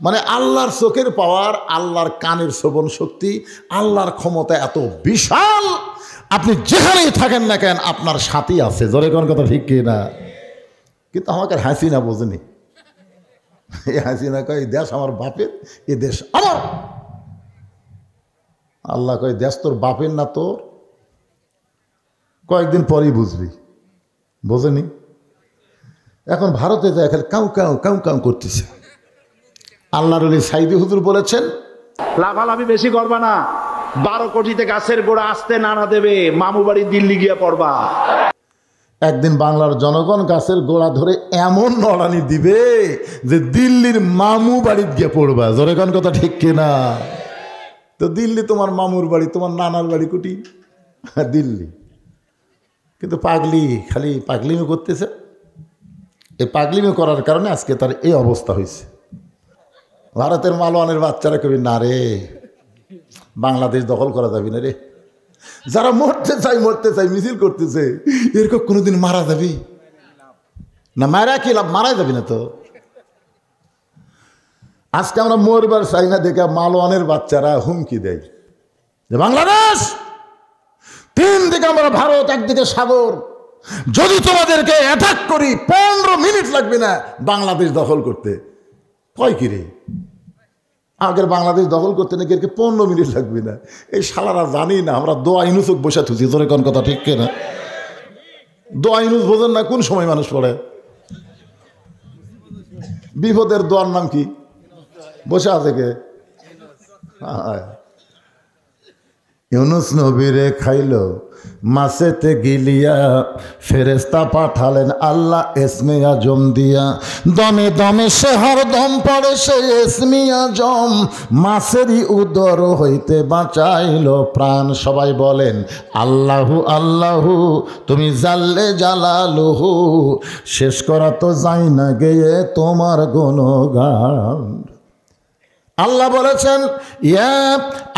মানে আল্লাহর চোখের পাওয়ার, আল্লাহর কানের শ্রবণ শক্তি, আল্লাহর ক্ষমতা এত বিশাল, আপনি যেখানেই থাকেন না কেন আপনার সাথী আছে। জোরে কোন কথা ঠিক কি না? কিন্তু আমাকে হাসিনা বোঝেনি। এই হাসিনা কয় এই দেশ আমার বাপের, এই দেশ আমার। আল্লাহ কয় দেশ তোর বাপের না তোর? কয়েকদিন পরেই বুঝবি। বোঝেনি? এখন ভারতে যায় খালি কাউ কাউ কাউ কাউ করতেছে। আল্লাহর ওলি সাইদি হুজুর বলেছেন, লাফালাফি বেশি করবা না, 12 কোটিতে গাছের গোড়া আসতে নানা দেবে, মামু বাড়ি দিল্লি গিয়া পড়বা। একদিন বাংলার জনগণ গাছের গোড়া ধরে এমন নড়ানি দিবে যে দিল্লির মামু বাড়িতে গিয়ে পড়বা। জোরে কোন কথা ঠিক কিনা? তো দিল্লি তোমার মামুর বাড়ি, তোমার নানার বাড়ি কুটি দিল্লি। কিন্তু পাগলি খালি পাগলিমি করতেছে। এই পাগলিমি করার কারণে আজকে তার এই অবস্থা হয়েছে। ভারতের মালওয়ানের বাচ্চারা কবি না রে, বাংলাদেশ দখল করা যাবে না রে। যারা মরতে চাই মিছিল করতেছে, এরকম কোনোদিন মারা যাবি না? মারা কি লাভ? মারা যাবি না তো। আজকে আমরা মরবার চাই না দেখে মালওয়ানের বাচ্চারা হুমকি দেয় যে বাংলাদেশ 3 দিকে আমরা ভারত, একদিকে সাগর, যদি তোমাদেরকে অ্যাটাক করি 15 মিনিট লাগবে না বাংলাদেশ দখল করতে। কয় কি রে, আগের বাংলাদেশ দখল করতে নাকি এরকে 15 মিনিট লাগবে না। এই শালারা জানি না আমরা দোয়া ইনুসক বসে থুছি। তোর কোন কথা ঠিক না? দোয়া ইনুস বোঝেন না কোন সময় মানুষ পড়ে? বিপদের দোয়ার নাম কি? বসে আছে কে? ইউনুস নবীরে খাইলো মাছেতে গিলিয়া, ফেরেস্তা পাঠালেন আল্লাহ এসমে আজম দিয়া। দমে দমে সে হরদম পড়ে সে এসমে আজম, মাছেরই উদর হইতে বাঁচাইল প্রাণ। সবাই বলেন আল্লাহু আল্লাহু, তুমি জাল্লে জালালুহু, শেষ করা তো যাই না গেয়ে তোমার গুণগান। আল্লাহ বলেছেন ইয়া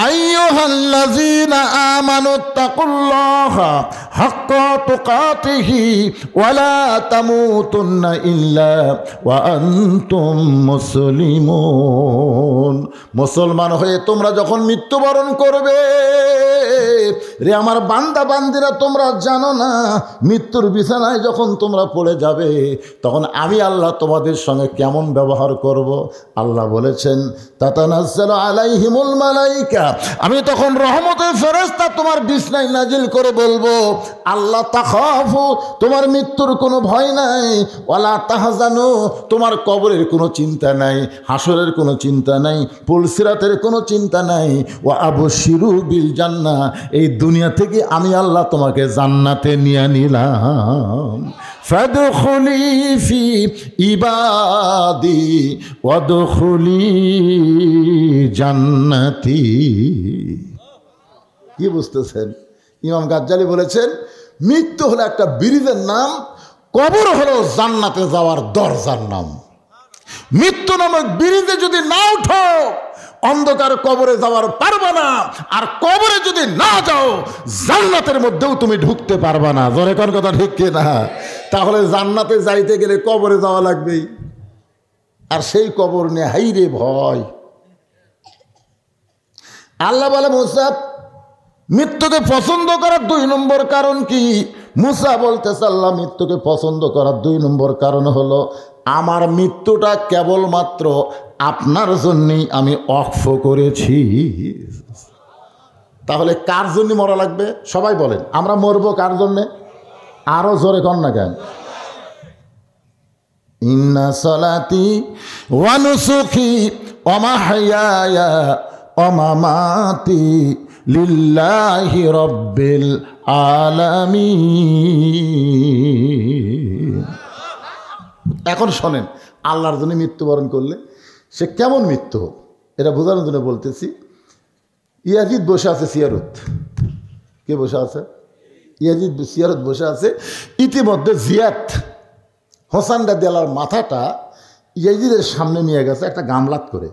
আইয়ুহাল্লাযীনা আমানুত্তাকুল্লাহা হাক্কা তুকাতিহি ওয়া লা তামুতুন্না ইল্লা ওয়া আনতুম মুসলিমুন। মুসলমান হয়ে তোমরা যখন মৃত্যুবরণ করবে, রে আমার বান্দা বান্দিরা, তোমরা জানো না মৃত্যুর বিছানায় যখন তোমরা পড়ে যাবে তখন আমি আল্লাহ তোমাদের সঙ্গে কেমন ব্যবহার করব। আল্লাহ বলেছেন তাতানাজ্জালু আলাইহিমুল মালাইকা, আমি তখন রহমতের ফেরেশতা তোমার বিছানায় নাজিল করে বলবো আল্লাহ তাখাফু, তোমার মৃত্যুর কোনো ভয় নাই, ওয়ালা তাহজানু, তোমার কবরের কোনো চিন্তা নাই, হাসরের কোনো চিন্তা নাই, পুলসিরাতের কোনো চিন্তা নাই, ওয়া আবশিরু বিল জান্নাহ, এই দুনিয়া থেকে আমি আল্লাহ তোমাকে জান্নাতে নিয়ে নিলাম। ফাদখুলি ফি ইবাদি ওয়াদখুলি জান্নাতি। কি বুঝতেছেন? ইমাম গাজ্জালি বলেছেন মৃত্যু হলো একটা ব্রিজের নাম, কবর হলো জান্নাতে যাওয়ার দরজার নাম। মৃত্যু নামক ব্রিজে যদি না উঠো অন্ধকার কবরে যাওয়ার পারবা না, আর কবরে যদি না যাও জান্নাতের মধ্যেও তুমি ঢুকতে পারবা না। জোরে কোন কথা ঠিক কি না? তাহলে জান্নাতে যাইতে গেলে কবরে যাওয়া লাগবেই, আর সেই কবর নিয়ে হাইরে ভয়। আল্লাহ বলে মুসা মৃত্যুকে পছন্দ করার 2 নম্বর কারণ কি? মুসা বলতেছে আল্লাহ মৃত্যুকে পছন্দ করার 2 নম্বর কারণ হলো আমার মৃত্যুটা কেবলমাত্র আপনার জন্যই আমি ওয়াকফ করেছি। তাহলে কার জন্য মরা লাগবে? সবাই বলেন আমরা মরবো কার জন্যে? আরো জোরে কর না কেন? ইন্না সলাতি ওয়া নুসুকি ওয়া মাহইয়ায়া ওয়া মামাতি লিল্লাহি রাব্বিল আলামিন। এখন শোনেন, আল্লাহর জন্য মৃত্যুবরণ করলে সে কেমন মৃত্যু হোক এটা বোঝানোর জন্য বলতেছি। ইয়াজিদ বসে আছে সিয়ারত। কে বসে আছে? ইয়াজিদ সিয়ারত বসে আছে। ইতিমধ্যে জিয়াদ হোসেন রাদিয়াল্লাহর মাথাটা ইয়াজিদের সামনে নিয়ে গেছে একটা গামলাত করে,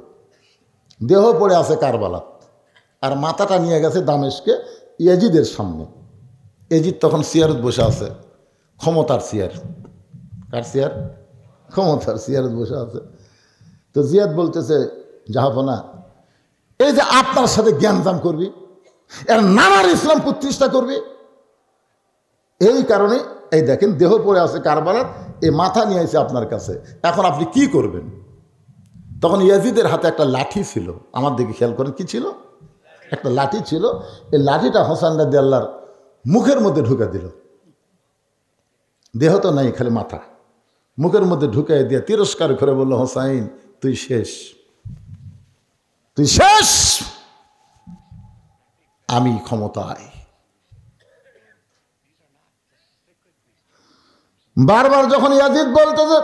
দেহ পড়ে আছে কারবালাত, আর মাথাটা নিয়ে গেছে দামেশকে ইয়াজিদের সামনে। ইয়াজিদ তখন সিয়ারত বসে আছে, ক্ষমতার সিয়ার। কার সিয়ার? ক্ষমতার সিয়ারত বসে আছে। তো জিয়াদ বলতেছে যাবো না। এই যে আপনার সাথে জ্ঞানদান করবি, এর নানার ইসলাম প্রতিষ্ঠা করবি, এই কারণে এই দেখেন দেহ পড়ে আছে কারবালার, এই মাথা নিয়ে এসে আপনার কাছে, এখন আপনি কি করবেন? তখন ইয়াজিদের হাতে একটা লাঠি ছিল, আমার দিকে খেয়াল করেন কি ছিল, একটা লাঠি ছিল। এই লাঠিটা হোসেন রাদিয়াল্লাহর মুখের মধ্যে ঢুকে দিল, দেহ তো নাই খালি মাথা, মুখের মধ্যে ঢুকাই দিয়ে তিরস্কার করে বলল, হোসাইন তুই শেষ, তুই শেষ, আমি ক্ষমতায়। বারবার যখন ইয়াজিদ বলতো যে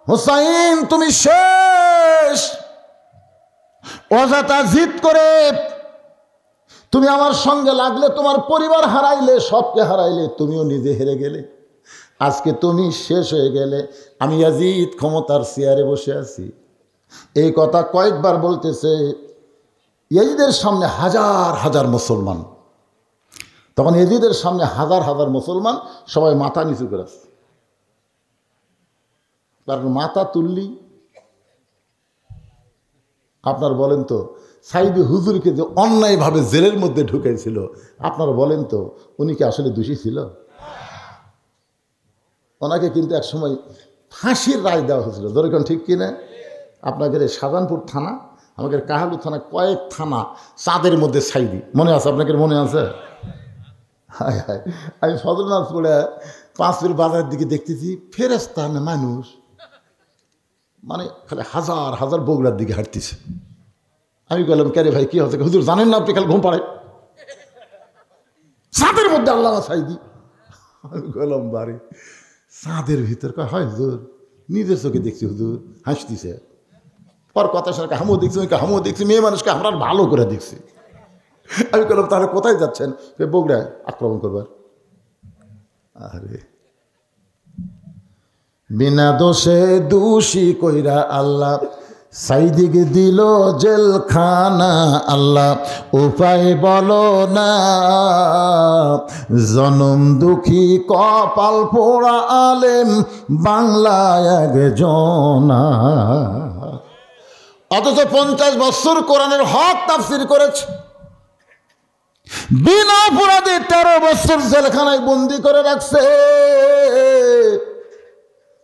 হোসাইন তুমি শেষ, অযথা জিদ করে তুমি আমার সঙ্গে লাগলে, তোমার পরিবার হারাইলে, সবকে হারাইলে, তুমিও নিজে হেরে গেলে, আজকে তুমি শেষ হয়ে গেলে, আমি ইয়াজিদ ক্ষমতার চেয়ারে বসে আছি। এই কথা কয়েকবার বলতেছে। ইয়াজিদের সামনে হাজার হাজার মুসলমান, তখন ইয়াজিদের সামনে হাজার হাজার মুসলমান সবাই মাথা নিচু করে আছে। কারণ মাথা তুললি, আপনার বলেন তো সাইদি হুজুরকে যে অন্যায়ভাবে জেলের মধ্যে ঢুকেছিল, আপনারা বলেন তো উনি কি আসলে দোষী ছিল? ওনাকে কিন্তু এক সময় ফাঁসির রায় দেওয়া হয়েছিল, যেরকম ঠিক কিনা? আপনাদের শাহজাহানপুর থানা, আমাদের কাহালু থানা, কয়েক থানা চাঁদের মধ্যে সাইদি, মনে আছে আপনাদের? মনে আছে? হায় হায়, আমি ফজলনাথ পড়ে পাঁচপুর বাজারের দিকে দেখতেছি ফেরেশতা না মানুষ, মানে খালি হাজার হাজার বগুড়ার দিকে হাঁটতেছে। আমি বললাম কে ভাই কি হচ্ছে? হুজুর জানেন না আপনি খালি ঘুম পাড়ায় চাঁদের মধ্যে আল্লাহ সাইদি। আমি বললাম বাড়ি চাঁদের ভিতর, হয় হুজুর নিজের চোখে দেখছি, হুজুর হাসতেছে। পর কথা শোনা হামও দেখছি, হামও দেখছি, মেয়ে মানুষকে আমরা ভালো করে দেখছি। আমি বললাম তাহলে কোথায় যাচ্ছেন? বগুড়ায় আক্রমণ করবার। আরে বিনা দোষে দোষী কইরা আল্লাহ সাইদিকে দিল জেলখানা, আল্লাহ উপায় বলো না, জনম দুঃখী কপাল পোড়া আলেম বাংলায় একজনা। অথচ 50 বছর কোরআনের হক তাফসীর করেছে, বিনা অপরাধে 13 বছর জেলখানায় বন্দি করে রাখছে।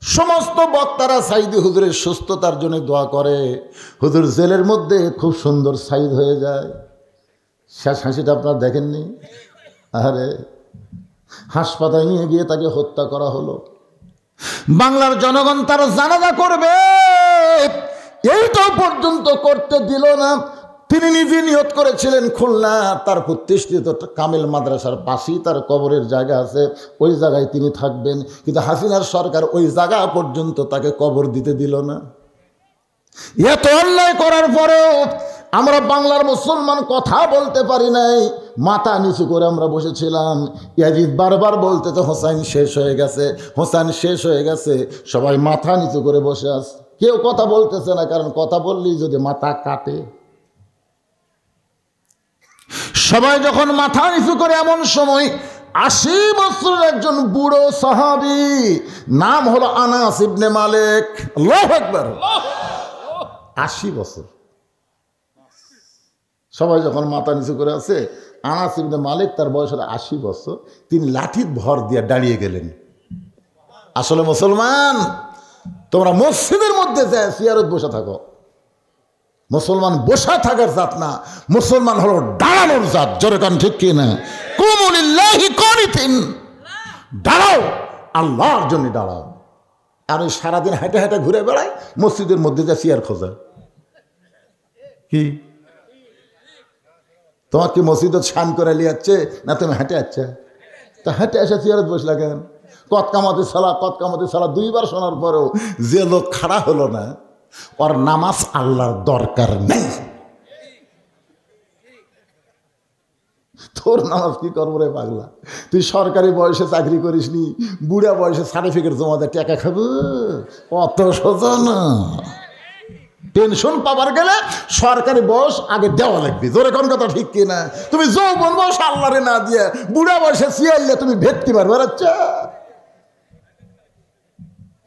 সমস্ত বক্তারা সাইদি হুজুরের সুস্থতার জন্য দোয়া করে, হুজুর জেলের মধ্যে খুব সুন্দর সাইদ হয়ে যায়। শেষ হাসিটা আপনারা দেখেননি? আরে হাসপাতালে নিয়ে গিয়ে তাকে হত্যা করা হলো। বাংলার জনগণ তার জানাজা করবে, এইটাও পর্যন্ত করতে দিল না। তিনি নিজে নিয়ত করেছিলেন খুলনা তার প্রতিষ্ঠিত কামিল মাদ্রাসার পাশেই তার কবরের জায়গা আছে, ওই জায়গায় তিনি থাকবেন, কিন্তু হাসিনার সরকার ওই জায়গা পর্যন্ত তাকে কবর দিতে দিল না। এত অন্যায় করার পরেও আমরা বাংলার মুসলমান কথা বলতে পারি নাই, মাথা নিচু করে আমরা বসেছিলাম। ইয়াজিদ বারবার বলতে তো হোসাইন শেষ হয়ে গেছে, হোসাইন শেষ হয়ে গেছে, সবাই মাথা নিচু করে বসে আছে, কেউ কথা বলতেছে না, কারণ কথা বললেই যদি মাথা কাটে। সবাই যখন মাথা নিচু করে, এমন সময় 80 বছরের একজন বুড়ো সাহাবী, নাম হলো আনাস ইবনে মালিক। আল্লাহু আকবার। 80 বছর সবাই যখন মাথা নিচু করে আছে, আনাস ইবনে মালিক তার বয়স হলো 80 বছর, তিনি লাঠির ভর দিয়ে দাঁড়িয়ে গেলেন। আসলে মুসলমান তোমরা মসজিদের মধ্যে যায় সিয়ারত বসে থাকো, মুসলমান বসা থাকার জাত না, মুসলমান হলো দাঁড়ানোর জাত। জোরে কান ঠিক কি না? কুমু লিল্লাহি কানিতিন, দাঁড়াও আল্লাহর জন্য দাঁড়াও। আর ওই সারাদিন হেঁটে হেঁটে ঘুরে বেড়ায় মসজিদের মধ্যে যা চেয়ার খোঁজা। কি তোমার কি মসজিদে স্নান করে লিয়াচ্ছে না তুমি হেঁটে যাচ্ছে? তা হেঁটে এসে চেয়ারত বসলা কেন? কত কামাতে সালা 2 বার শোনার পরেও যে লোক খাড়া হলো না, ওর নামাজ আল্লাহর দরকার নেই। তোর নামাজ কি করবো রে পাগলা? তুই সরকারি বয়সে চাকরি করিস নি, বুড়া বয়সে সার্টিফিকেট জমা দেয় টাকা খাবো, অত সোজা না। পেনশন পাবার গেলে সরকারি বয়স আগে দেওয়া লাগবে। জোরে কোন কথা ঠিক কিনা? তুমি যৌবন বয়স আল্লাহরে না দিয়ে বুড়া বয়সে চিয়াইলে তুমি ভেটকি পারবে। আচ্ছা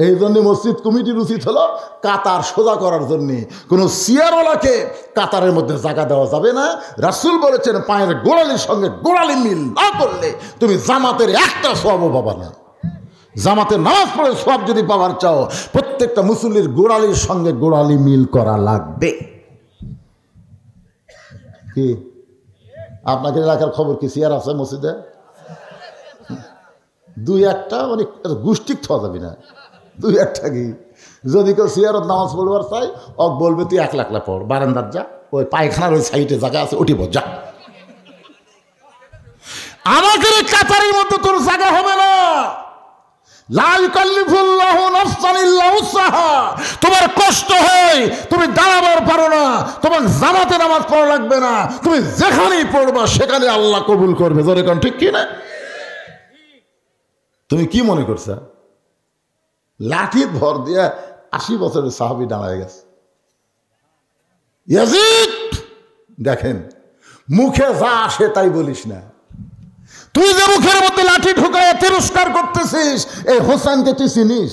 এই জন্য মসজিদ কমিটির উচিত হলো কাতার সোজা করার জন্য। কোনো চেয়ারওয়ালাকে কাতারের মধ্যে জায়গা দেওয়া যাবে না। রাসূল বলেছেন পায়ের গোড়ালির সঙ্গে গোড়ালি মিল না করলে তুমি জামাতের একটা সওয়াবও পাবা না। জামাতের নামাজ পড়ে সওয়াব যদি পাওয়ার চাও, প্রত্যেকটা মুসল্লির গোড়ালির সঙ্গে গোড়ালি মিল করা লাগবে। কি আপনাদের এলাকার খবর কি চেয়ার আছে মসজিদে? দুই একটা মানে গোষ্ঠী থাকা যাবে না, দুই একটা কি। যদি কেউ চেয়ারত নামাজ পড়বার চাই, ওক বলবে তুই 1 লাখ পড়, বারান্দার যা, ওই পায়খানার ওই সাইডে জায়গা আছে উঠিব যা। আমাদের কাতারের মধ্যে তোর জায়গা হবে না। লা ইউকাল্লিফুল্লাহু নাফসান ইল্লা উসআহা। তোমার কষ্ট হয়, তুমি দাঁড়াবার পারো না, তোমার জামাতে নামাজ পড়া লাগবে না, তুমি যেখানেই পড়বা সেখানে আল্লাহ কবুল করবে। জোরে কোন ঠিক কি না? তুমি কি মনে করছো লাঠি ভর দিয়ে 80 বছরের সাহাবী দাঁড়ায় গেছে? ইয়াজিদ দেখেন, মুখে যা আসে তাই বলিস না। তুই যে মুখের মধ্যে লাঠি ঢুকায় তিরস্কার করতেছিস, এই হোসেনকে তুই চিনিস?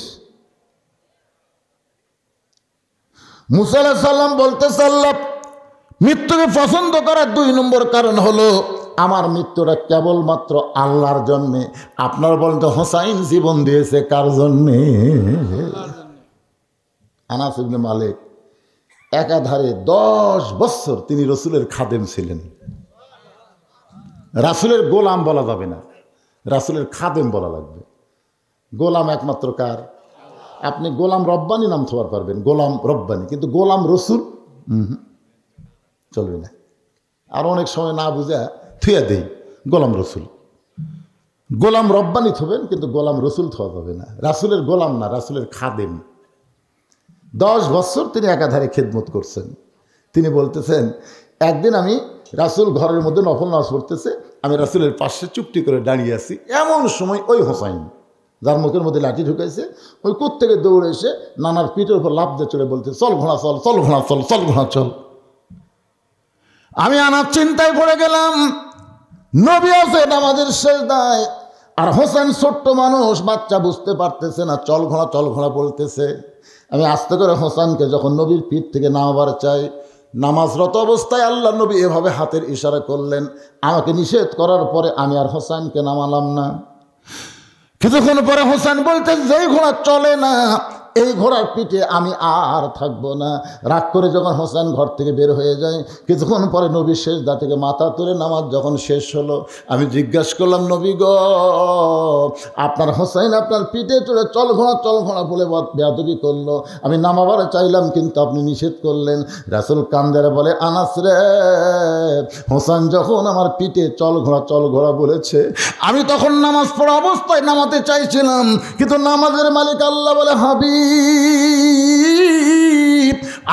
মুসা আলাইহিস সালাম বলতেছে আল্লাহ মৃত্যুকে পছন্দ করার 2 নম্বর কারণ হলো আমার মৃত্যুটা কেবলমাত্র আল্লাহর জন্যে। আপনার বলেন তো হোসাইন জীবন দিয়েছে কার জন্যে? আনাস ইবনে মালিক একাধারে 10 বছর তিনি রসুলের খাদেম ছিলেন। রাসূলের গোলাম বলা যাবে না, রাসূলের খাদেম বলা লাগবে। গোলাম একমাত্র কার? আপনি গোলাম রব্বানি নাম থোয়ার পারবেন, গোলাম রব্বানি, কিন্তু গোলাম রসুল চলবে না। আর অনেক সময় না বুঝা থুয়া দেই গোলাম রসুল। গোলাম রব্বানি থবেন, কিন্তু গোলাম রসুল থোয়া যাবে না। রাসূলের গোলাম না, রাসূলের খাদেম। 10 বছর তিনি একাধারে খেদমত করছেন। তিনি বলতেছেন একদিন আমি রাসূল ঘরের মধ্যে নফল নামাজ পড়তেছে, আমি রাসূলের পাশে চুপটি করে দাঁড়িয়ে আছি। এমন সময় ওই হোসাইন যার মুখের মধ্যে লাঠি ঢুকাইছে, ওই কোত্থেকে দৌড়ে এসে নানার পিঠের উপর লাফ দিয়ে চলে বলতে, চল ঘোড়া চল, চল ঘোড়া চল, চল ঘোড়া চল। আমি আনার চিন্তায় পড়ে গেলাম, নবী আছে নামাজের সেজদায়, আর হোসেন ছোট্ট মানুষ, বাচ্চা, বুঝতে পারতেছে না, চল ঘোড়া বলতেছে। আমি আস্তে করে হোসেনকে যখন নবীর পিঠ থেকে নামাবার চাই, নামাজরত অবস্থায় আল্লাহ নবী এভাবে হাতের ইশারা করলেন। আমাকে নিষেধ করার পরে আমি আর হোসেনকে নামালাম না। কিছুক্ষণ পরে হোসেন বলতে, যেই ঘোড়া চলে না এই ঘোড়ার পিঠে আমি আর থাকবো না। রাগ করে যখন হোসেন ঘর থেকে বের হয়ে যায়, কিছুক্ষণ পরে নবীর সেজদা থেকে মাথা তুলে নামাজ যখন শেষ হলো, আমি জিজ্ঞাসা করলাম, নবী গো, আপনার হোসেন আপনার পিঠে চড়ে চল ঘোড়া বলে বেয়াদবি করলো, আমি নামাবার চাইলাম কিন্তু আপনি নিষেধ করলেন। রাসূল কান্দেরে বলে, আনাস রে, হোসেন যখন আমার পিঠে চল ঘোড়া বলেছে, আমি তখন নামাজ পড়া অবস্থায় নামাতে চাইছিলাম, কিন্তু নামাজের মালিক আল্লাহ বলে, হাবিব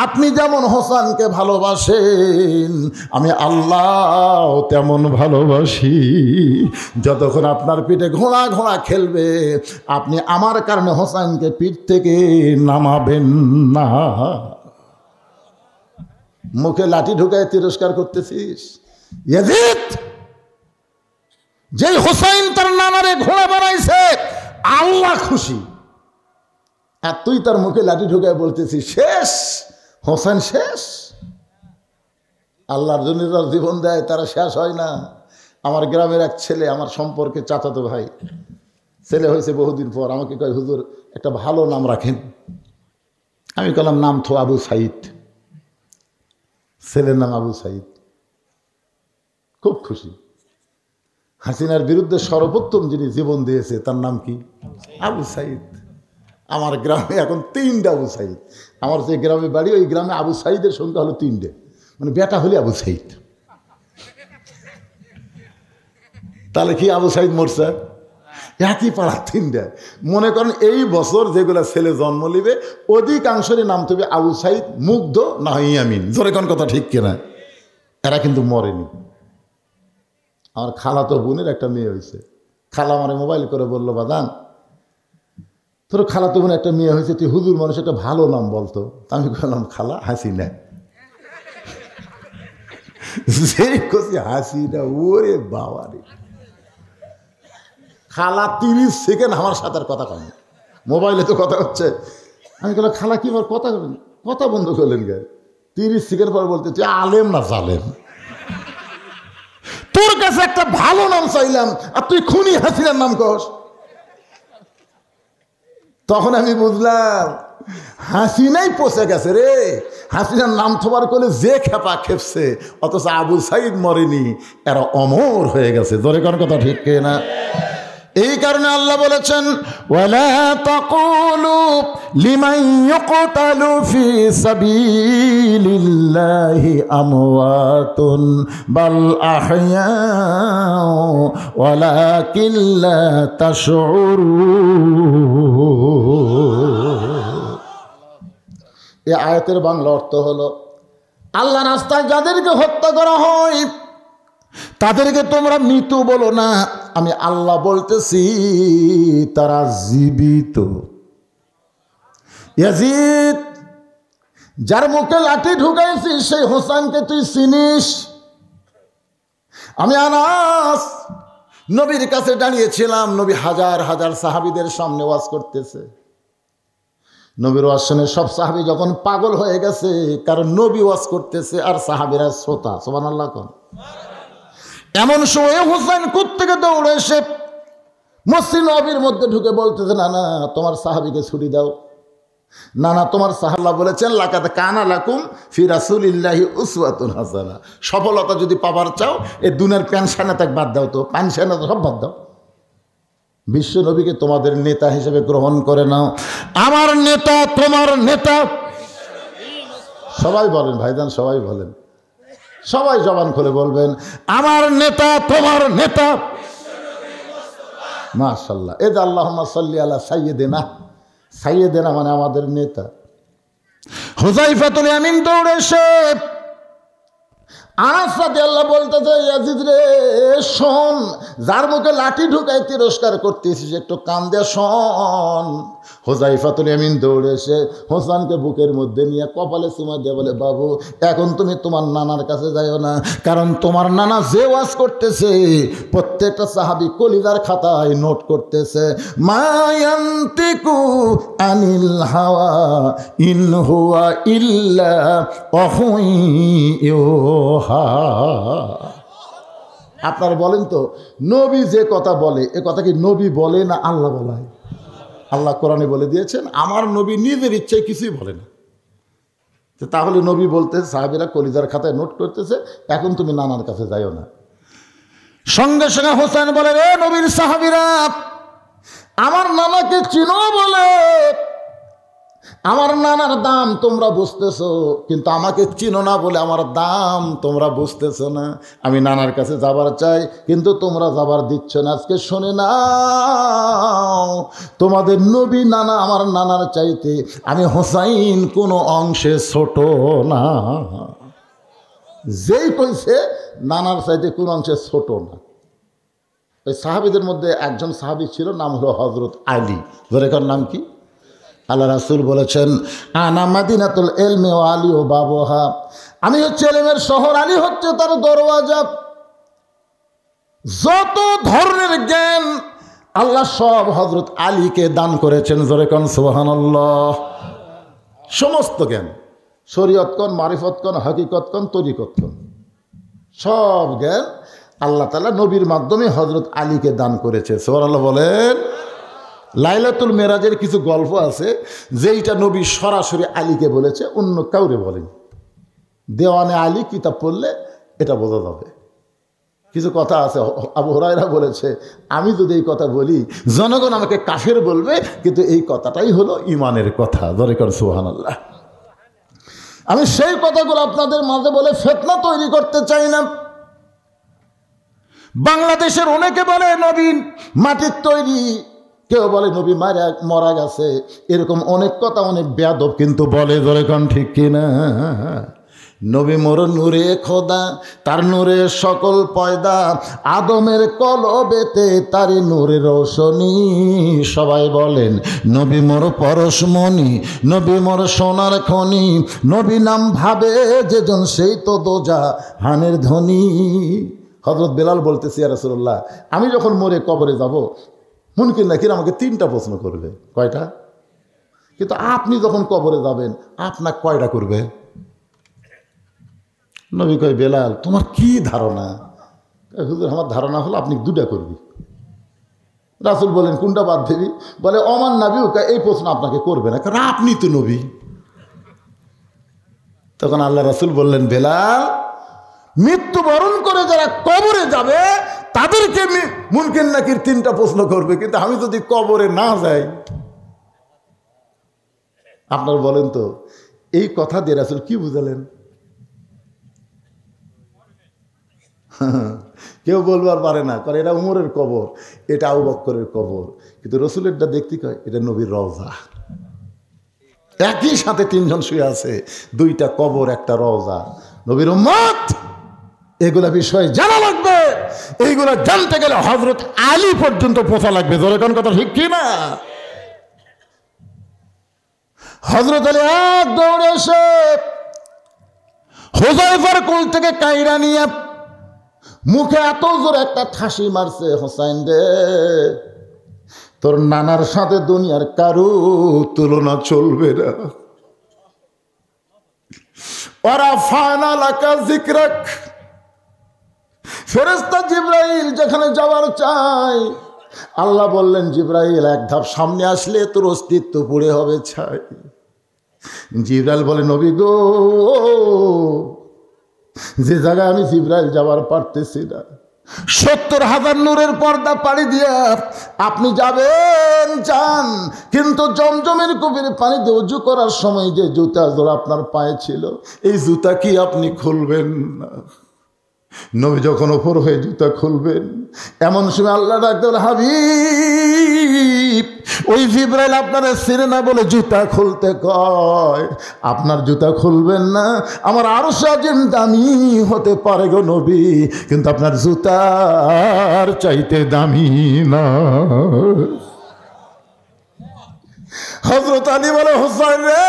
আপনি যেমন হোসেনকে ভালোবাসেন আমি আল্লাহ তেমন ভালোবাসি। যতক্ষণ আপনার পিঠে ঘোড়া খেলবে, আপনি আমার কারণে হোসেনকে পিঠ থেকে নামাবেন না। মুখে লাঠি ঢুকায় তিরস্কার করতেছিস? ইয়াজিদ, যে হোসেন তার নানারে ঘোড়া বানাইছে আল্লাহ খুশি, আর তুই তার মুখে লাঠি ঢুকায় বলতেছিস শেষ, হোসেন শেষ। আল্লাহর জন্য যারা জীবন দেয় তারা শেষ হয় না। আমার গ্রামের এক ছেলে, আমার সম্পর্কে চাচাতো ভাই, ছেলে হয়েছে বহুদিন পর, আমাকে কয়, হুজুর একটা ভালো নাম রাখেন। আমি বললাম, নাম তো আবু সাইদ। ছেলের নাম আবু সাইদ। খুব খুশি। হাসিনার বিরুদ্ধে সর্বোত্তম যিনি জীবন দিয়েছে তার নাম কি? আবু সাইদ। আমার গ্রামে এখন 3টা আবু সাইদ। আমার যে গ্রামে বাড়ি, ওই গ্রামে আবু সাইদের সংখ্যা হলো 3টে, মানে বেটা হলে আবু সাইদ। তাহলে কি আবু সাইদ মরছে? একই পাড়া 3টে। মনে করেন এই বছর যেগুলা ছেলে জন্ম নিবে অধিকাংশেরই নাম তবে আবু সাইদ, মুগ্ধ না হয় ইয়ামিন। জোরে কোন কথা ঠিক কিনা? এরা কিন্তু মরেনি। আমার খালাতো বোনের একটা মেয়ে হয়েছে। খালা আমার মোবাইল করে বললো, বাদান তোর খালাতো বোনের একটা মেয়ে হয়েছে, তুই হুজুর মানুষ একটা ভালো নাম বলতো। আমি বললাম, খালা হাসিনা। হাসিনা, ওরে বাবা রে। খালা 30 সেকেন্ড আমার সাথে কথা কয়, মোবাইলে তো কথা হচ্ছে। আমি বললাম খালা কি আমার কথা বলেন, কথা বন্ধ করলেন গে? 30 সেকেন্ড পর বলতে তুই আলেম না জালেম, তোর কাছে একটা ভালো নাম চাইলাম আর তুই খুনি হাসিনার নাম কস। তখন আমি বুঝলাম হাসিনাই পচে গেছে রে, হাসিনার নাম থবার করলে যে খেপা খেপছে, অথচ আবু সাইদ মরেনি, এরা অমর হয়ে গেছে। জোরে কোন কথা ঠিক না? এই কারণে আল্লাহ বলেছেন ওয়ালা তাকুলু লিমান ইউকতালু ফি সাবিলিল্লাহি আমওয়াতুন বাল আহইয়াউ ওয়ালাকিন লা তাশউরুন। এই আয়াতের বাংলা অর্থ হলো আল্লাহর রাস্তায় যাদেরকে হত্যা করা হয় তাদেরকে তোমরা মৃত বলো না, আমি আল্লাহ বলতেছি তারা জীবিত। ইয়াজিদ, যার মুখে লাঠি ঢুকাইছিস সেই হোসেনকে তুই চিনিস? আমি আনাস নবীর কাছে দাঁড়িয়েছিলাম, নবী হাজার হাজার সাহাবীদের সামনে ওয়াজ করতেছে। নবীর ওয়াজ শুনে সব সাহাবী যখন পাগল হয়ে গেছে, কারণ নবী ওয়াজ করতেছে আর সাহাবীরা শ্রোতা। সুবহানাল্লাহ কোন। এমন সময় হোসেন কোত্থেকে দৌড়ে এসে মসজিদ নববীর মধ্যে ঢুকে বলতেছে না না তোমার সাহাবীকে ছুটি দাও, না না তোমার সাহাল্লাহ বলেছেন লাকাদ কানা লাকুম ফি রাসূলিল্লাহি উসওয়াতুন হাসানাহ। সফলতা যদি পাবার চাও এই দুনিয়ার পেনশনে তাক বাদ দাও, তো পেনশনে সব বাদ দাও, বিশ্ব নবীকে তোমাদের নেতা হিসেবে গ্রহণ করে নাও। আমার নেতা তোমার নেতা, সবাই বলেন ভাইজান, সবাই বলেন, সবাই জবান খুলে বলবেন আমার নেতা তোমার নেতা। মাশাআল্লাহ। এ যে আল্লাহুম্মা সাল্লি আলা সাইয়্যিদিনা, সাইয়্যিদিনা মানে আমাদের নেতা। হুযায়ফাতুল ইয়ামিন দৌড়ে এসে আনাস রাদিয়াল্লাহু বলতেছে ইয়াজিদ রে শোন, যার মুখে লাঠি ঢুকাই তিরস্কার করতেছিস একটু কান দে শোন। হুযায়ফাতুল ইয়ামিন দৌড়ে এসে হোসেনকে বুকের মধ্যে নিয়ে কপালে চুমা দিয়ে বলে বাবু এখন তুমি তোমার নানার কাছে যাইও না, কারণ তোমার নানা যে ওয়াজ করতেছে প্রত্যেকটা সাহাবী কলিজার খাতায় নোট করতেছে। মা ইয়ান্তিকু আনিল হাওয়া ইন হুয়া ইল্লা ওয়াহুই ইউহা। আপনারা বলেন তো নবী যে কথা বলে এ কথা কি নবী বলে না আল্লাহ বলায়? আল্লাহ কোরআনে বলে দিয়েছেন আমার নবী নিজের ইচ্ছায় কিছুই বলে না। তাহলে নবী বলতে সাহাবীরা কলিজার খাতায় নোট করতেছে এখন তুমি নানার কাছে যাইও না। সঙ্গে সঙ্গে হোসেন বলে রে নবীর সাহাবীরা আমার নানাকে চিনো বলে, আমার নানার দাম তোমরা বুঝতেছো কিন্তু আমাকে চিনো না বলে আমার দাম তোমরা বুঝতেছো না। আমি নানার কাছে যাবার চাই কিন্তু তোমরা যাবার দিচ্ছ না। আজকে শুনে নাও তোমাদের নবী নানা আমার নানার চাইতে আমি হোসাইন কোনো অংশে ছোট না। যেই কইছে নানার চাইতে কোন অংশে ছোট না। ওই সাহাবীদের মধ্যে একজন সাহাবী ছিল, নাম হলো হযরত আলী। জোরেকার নাম কি? আল্লাহ রাসূল বলেছেন আনা মাদিনাতুল ইলমি ওয়া আলী ও বাবুহা, আমি হচ্ছে ইলমের শহর, আলী হচ্ছে তার দরওয়াজা। যত ধরনের জ্ঞান আল্লাহ সব হযরত আলীকে দান করেছেন। জোরে কোন সুবহানাল্লাহ। সমস্ত জ্ঞান, শরীয়ত কোন, মারিফত কোন, হাকিকত কোন, তরিকত কোন, সব জ্ঞান আল্লাহ তাআলা নবীর মাধ্যমে হযরত আলীকে দান করেছে। সুবহানাল্লাহ বলেন। লাইলাতুল মেরাজের কিছু গল্প আছে যেইটা নবী সরাসরি আলীকে বলেছে, অন্য কাউরে বলেন। দেওয়ানে আলী কিতাব পড়লে এটা বোঝা যাবে। কিছু কথা আছে, আবু হুরায়রা বলেছে আমি যদি এই কথা বলি জনগণ আমাকে কাফের বলবে, কিন্তু এই কথাটাই হলো ইমানের কথা। জোরে কর সুবহানাল্লাহ। আমি সেই কথাগুলো আপনাদের মাঝে বলে ফিতনা তৈরি করতে চাই না। বাংলাদেশের অনেকে বলে নবী মাটির তৈরি, কেউ বলে নবী মারা গেছে, এরকম অনেক কথা অনেক বেয়াদব কিন্তু বলে। জোরে কোন ঠিক কিনা? নবী মোর নূরে খোদা, তার নূরে সকল পয়দা, আদমের কলবেতে তারি নূরে রোশনী। সবাই বলেন নবী মোর পরশমণি, নবী মোর সোনার খনি, নবী নাম ভাবে যেজন সেই তো দোজা হানের ধ্বনি। হযরত বেলাল বলতেছি ইয়া রাসূলুল্লাহ আমি যখন মরে কবরে যাব মুনকির নাকির আমাকে 3টা প্রশ্ন করবে। কয়টা? কিন্তু আপনি যখন কবরে যাবেন আপনার কয়টা করবে? নবী কয়, বেলাল তোমার কি ধারণা? হুজুর আমার ধারণা হলো আপনি 2টা করবি। রাসূল বলেন কোনটা বাদ দিবি? বলে ওমান নবী এই প্রশ্ন আপনাকে করবে না, কারণ আপনি তো নবী। তখন আল্লাহ রাসূল বললেন, বেলাল মৃত্যুবরণ করে যারা কবরে যাবে তাদেরকে মুনকির নাকির 3টা প্রশ্ন করবে, কিন্তু আমি যদি কবরে না যাই। আপনার বলেন তো এই কথা দিয়ে রাসূল কি বুঝালেন? কেউ বলবার পারে না, কারণ এটা উমরের কবর, এটা আবু বকরের কবর, কিন্তু রসুলেরটা দেখতে কয় এটা নবীর রওজা। একই সাথে 3 জন শুয়ে আছে, 2টা কবর একটা রওজা। নবীর উম্মত এগুলা বিষয় জানা লাগবে। এইগুলা জানতে গেলে হযরত আলী পর্যন্ত পৌঁছা লাগবে। জোরে কোন কথা ঠিক কি না? হযরত আলী এক দৌড়ে এসে হুযায়ফার কোল থেকে কাইরা নিয়ে মুখে এত জোরে একটা ঠাসি মারছে, হোসাইন রে তোর নানার সাথে দুনিয়ার কারো তুলনা চলবে না। ওরা ফানা লাকা যিকরাক, ফেরেশতা জিবরাইল যেখানে যাওয়ার চাই, আল্লাহ বললেন জিবরাইল 1 ধাপ সামনে আসলে তোর অস্তিত্ব পুড়ে হবে ছাই। জিবরাইল বলে নবী গো, যে জায়গায় আমি জিবরাইল যাবার পারতেছি না, 70,000 নূরের পর্দা পাড়ি দিয়া আপনি যাবেন যান, কিন্তু জমজমের কূপের পানিতে উজু করার সময় যে জুতা জোড়া আপনার পায়ে ছিল, এই জুতা কি আপনি খুলবেন না? নবী যখন ওপর হয়ে জুতা খুলবেন, এমন সময় আল্লাহ ডাকতেন, হাবিব ওই জিবরাইল আপনারা চিনে না বলে জুতা খুলতে কয়, আপনার জুতা খুলবেন না। আমার আরশ আজিম দামি হতে পারে গো নবী, কিন্তু আপনার জুতার চাইতে দামি না। হযরত আলী বলে, হোসাইন রে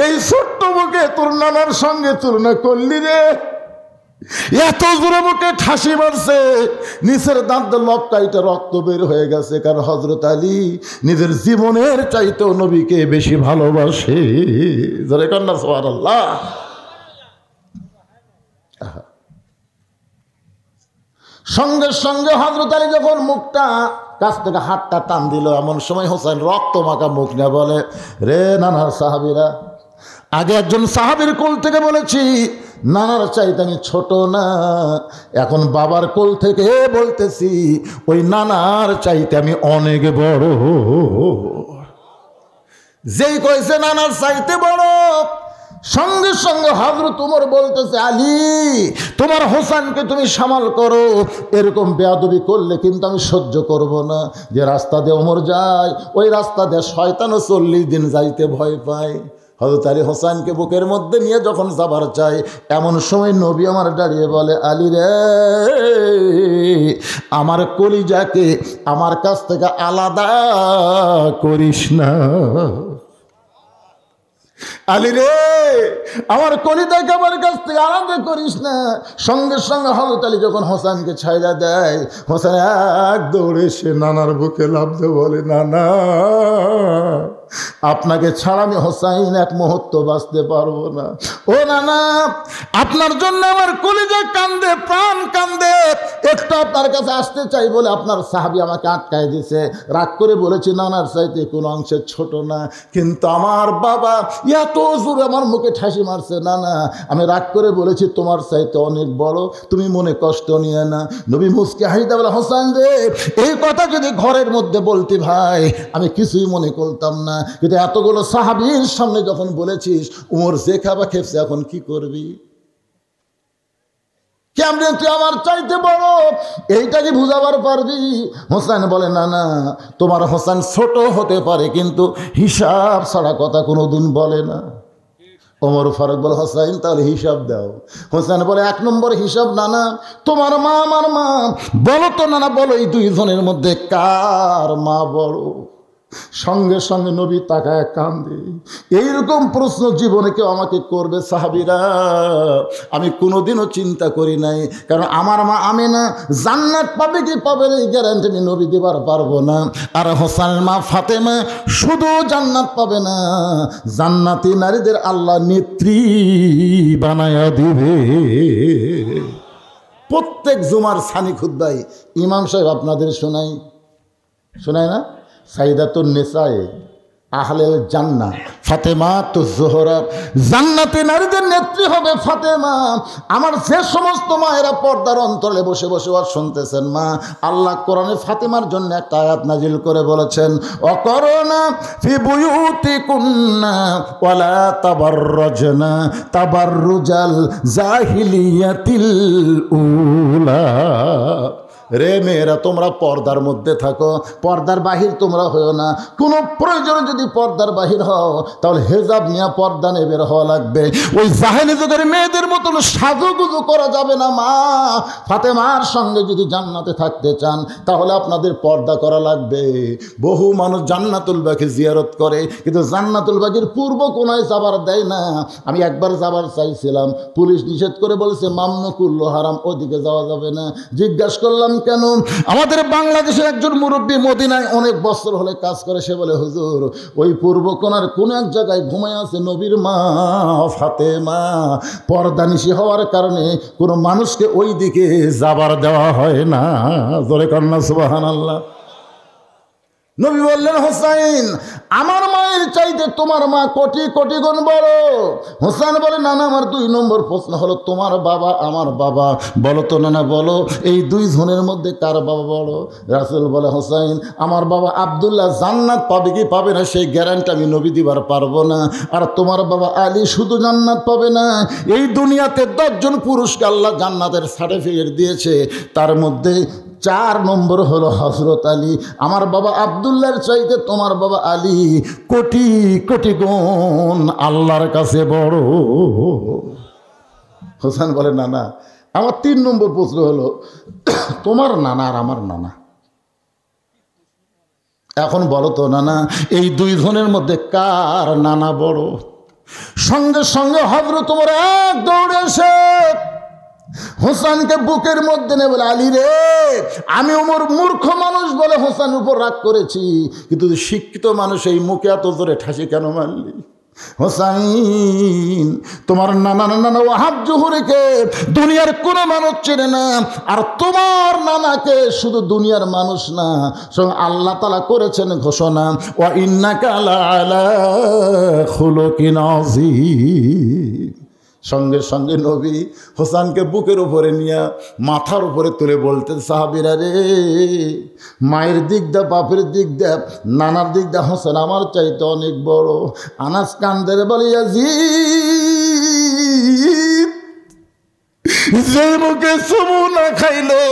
এই ছোট্ট মুখে তোর নানার সঙ্গে তুলনা করলি রে, এত জোরে মুখে ঠাসি মারছে, নিচের দাঁত লপকাইতে রক্ত বের হয়ে গেছে, কারণ হযরত আলী নিজের জীবনের চাইতেও নবীকে বেশি ভালোবাসে। জোরে কন্যা সুবহানাল্লাহ। সঙ্গে সঙ্গে হযরত আলী যখন মুখটা কাছ থেকে হাতটা টান দিল, এমন সময় হোসেন রক্ত মাখা মুখ নিয়ে বলে, রে নানার সাহাবীরা, আগে একজন সাহাবীর কোল থেকে বলেছি নানার চাইতে আমি ছোট না, এখন বাবার কোল থেকে বলতেছি ওই নানার চাইতে আমি অনেক বড়। যেই কইছে নানার চাইতে বড়, সঙ্গে সঙ্গে হযরত ওমর বলতেছে, আলী তোমার হোসেনকে তুমি সামাল করো, এরকম বেয়াদবি করলে কিন্তু আমি সহ্য করব না। যে রাস্তা দিয়ে ওমর যায়, ওই রাস্তা দিয়ে শয়তানও 40 দিন যাইতে ভয় পায়। হযরত আলী হোসেনকে বুকের মধ্যে নিয়ে যখন যাবার চাই, এমন সময় নবী আমার দাঁড়িয়ে বলে, আলী রে আমার কলিজাকে আমার কাছ থেকে আলাদা করিস না। আলী রে আমার কলিজাকে আমার কাছ থেকে আলাদা করিস না। সঙ্গে সঙ্গে হযরত আলী যখন হোসেনকে ছাইড়া দেয়, হোসেন এক দৌড়ে সে নানার বুকে লাফ দিয়ে বলে, নানা আপনাকে ছাড়া আমি হোসাইন এক মুহূর্ত বাঁচতে পারবো না। ও নানা আপনার জন্য আমার কলিজা কান্দে, প্রাণ কান্দে, একটু আপনার কাছে আসতে চাই বলে আপনার সাহাবী আমাকে আটকায় দিছে। রাগ করে বলেছি নানার চাইতে কোনো অংশে ছোট না, কিন্তু আমার বাবা এত জোরে আমার মুখে ঠাসি মারছে, নানা আমি রাগ করে বলেছি তোমার চাইতে অনেক বড়, তুমি মনে কষ্ট নিয়ে না। নবী মুস্কি হাসিতে বলে, হোসেন রে এই কথা যদি ঘরের মধ্যে বলতি ভাই আমি কিছুই মনে করতাম না, কিন্তু এতগুলো সাহাবীর সামনে যখন বলেছিস, ওমর যে খাবা খেপছে, এখন কি করবি? কেমনে তুই আমার চাইতে বড়, এইটা কি বুঝাবার পারবি? হোসেন বলে, না না তোমার হোসেন ছোট হতে পারে, কিন্তু হিসাব ছাড়া কথা কোনোদিন বলে না। ওমর ফারুক বলে, হোসেন তাহলে হিসাব দাও। হোসেন বলে, 1 নম্বর হিসাব, নানা তোমার মা আমার মা, বলো তো নানা, বলো এই 2 জনের মধ্যে কার মা বড়? সঙ্গে সঙ্গে নবী তাকায় কান্দে। এইরকম প্রশ্ন জীবনে কেউ আমাকে করবে সাহাবীরা, আমি কোনোদিনও চিন্তা করি নাই। কারণ আমার মা আমেনা জান্নাত পাবে কি পাবে না এই গ্যারান্টি আমি নবী দেবার পারবো না। আর হোসেনের মা ফাতেমা শুধু জান্নাত পাবে না, জান্নাতি নারীদের আল্লাহ নেত্রী বানায়া দিবে। প্রত্যেক জুমার সানি খুদ্বাই ইমাম সাহেব আপনাদের শোনায় না? সাইদাতুন নিসায়ে আহলেল জান্নাহ ফাতেমাতুজ জোহরা, জান্নাতি নারীদের নেত্রী হবে ফাতেমা। আমার যে সমস্ত মায়েরা পর্দার অন্তরে বসে বসে ওয়াজ শুনতেছেন, মা আল্লাহ কোরআনে ফাতেমার জন্য একটা আয়াত নাজিল করে বলেছেন, অকরনা ফি বুয়ুতিকুন্না ওয়ালা তাবাররাজনা তাবাররুজাল জাহিলিয়াতিল উলা। রে মেয়েরা, তোমরা পর্দার মধ্যে থাকো, পর্দার বাহির তোমরা হও না। কোনো প্রয়োজনে যদি পর্দার বাহির হও তাহলে হেজাব নিয়ে পর্দা নিয়ে বের হওয়া লাগবে। ওই জাহেলি যুগের মেয়েদের মতন সাজুগুজু করা যাবে না। মা ফাতেমার সঙ্গে যদি জান্নাতে থাকতে চান তাহলে আপনাদের পর্দা করা লাগবে। বহু মানুষ জান্নাতুল বাগি জিয়ারত করে, কিন্তু জান্নাতুল বাগির পূর্ব কোনায় যাবার দেয় না। আমি একবার যাবার চাইছিলাম, পুলিশ নিষেধ করে বলেছে মামনুকুল্ল হারাম, ওদিকে যাওয়া যাবে না। জিজ্ঞাসা করলাম কেন? আমাদের বাংলাদেশের একজন মুরব্বী মদিনায় অনেক বছর হলে কাজ করে, সে বলে হুজুর ওই পূর্ব কোণার কোন এক জায়গায় ঘুমায় আছে নবীর মা ফাতেমা। পর্দানিশী হওয়ার কারণে কোনো মানুষকে ওই দিকে যাবার দেওয়া হয় না। জোরে কন্যা সুবহানাল্লাহ। নবী বললেন, হোসাইন আমার মায়ের চাইতে তোমার মা কোটি কোটি গুণ বড়। হোসেন বলে, না না, আমার 2 নম্বর প্রশ্ন হলো তোমার বাবা আমার বাবা। বলো তো নানা, বলো এই 2 জনের মধ্যে কার বাবা বড়? রাসূল বলে, হোসাইন আমার বাবা আব্দুল্লাহ জান্নাত পাবে কি পাবে না সেই গ্যারান্টি আমি নবী দিবার পারবো না। আর তোমার বাবা আলী শুধু জান্নাত পাবে না, এই দুনিয়াতে 10 জন পুরুষকে আল্লাহ জান্নাতের সার্টিফিকেট দিয়েছে, তার মধ্যে 4 নম্বর হলো হযরত আলী। আমার বাবা আব্দুল্লাহর চাইতে তোমার বাবা আলী কোটি কোটি গুণ আল্লাহর কাছে বড়। হোসেন বলে, না না, আমার 3 নম্বর প্রশ্ন হলো তোমার নানা আর আমার নানা। এখন বলো তো নানা, এই 2 জনের মধ্যে কার নানা বড়? সঙ্গে সঙ্গে হযরত ওমর এক দৌড়ে এসে হোসেনকে বুকের মধ্যে নেই, বলে, আলী রে, আমি ওমর মূর্খ মানুষ বলে হোসেন উপর রাগ করেছি, কিন্তু শিক্ষিত মানুষ এই মুখে এত জোরে ঠাসি কেন মারলি? হোসাইন তোমার নানা ওয়াহাব জুহুরিকে দুনিয়ার কোনো মানুষ চেনে না, আর তোমার নানাকে শুধু দুনিয়ার মানুষ না, সঙ্গে আল্লাহ তাআলা করেছেন ঘোষণা, ওয়া ইন্নাকা লাআলা খুলুকিন আযীম। সঙ্গে সঙ্গে নবী হোসেনকে বুকের উপরে নিয়ে মাথার উপরে তুলে বলতেন, সাহাবীরা রে, মায়ের দিক দা বাপের দিক দা নানার দিক দা হোসেন আমার চাইতে অনেক বড়। আনাস কান্দের বলে, ইয়াজিদ যে মুখে চুমু না খাইলে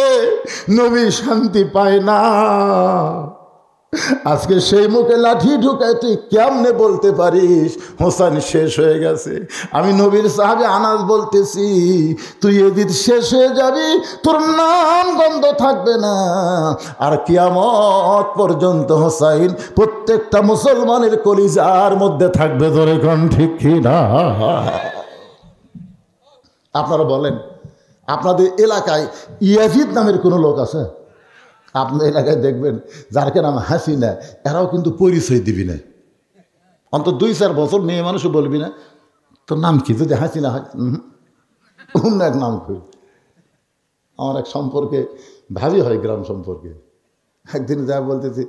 নবী শান্তি পায় না, আজকে সেই মুখে লাঠি ঢুকায় তুই কেমনে বলতে পারিস হোসেন শেষ হয়ে গেছে? আমি নবীর সাহাবী আনাস বলতেছি, তুই এদিন শেষ হয়ে যাবি, তোর নাম গন্ধ থাকবে না, আর কিয়ামত পর্যন্ত হোসাইন প্রত্যেকটা মুসলমানের কলিজার মধ্যে থাকবে। ধরে কোন ঠিক কি না? আপনারা বলেন, আপনাদের এলাকায় ইয়াজিদ নামের কোনো লোক আছে? আপনার এলাকায় দেখবেন যারকে নাম হাসিনা, এরাও কিন্তু পরিচয় দিবি না, অন্তত 2-4 বছর মেয়ে মানুষও বলবি না তোর নাম কি, যদি হাসিনা হয় অন্য এক নাম খুব। আমার এক সম্পর্কে ভাবি হয়, গ্রাম সম্পর্কে, একদিন যা বলতেছি,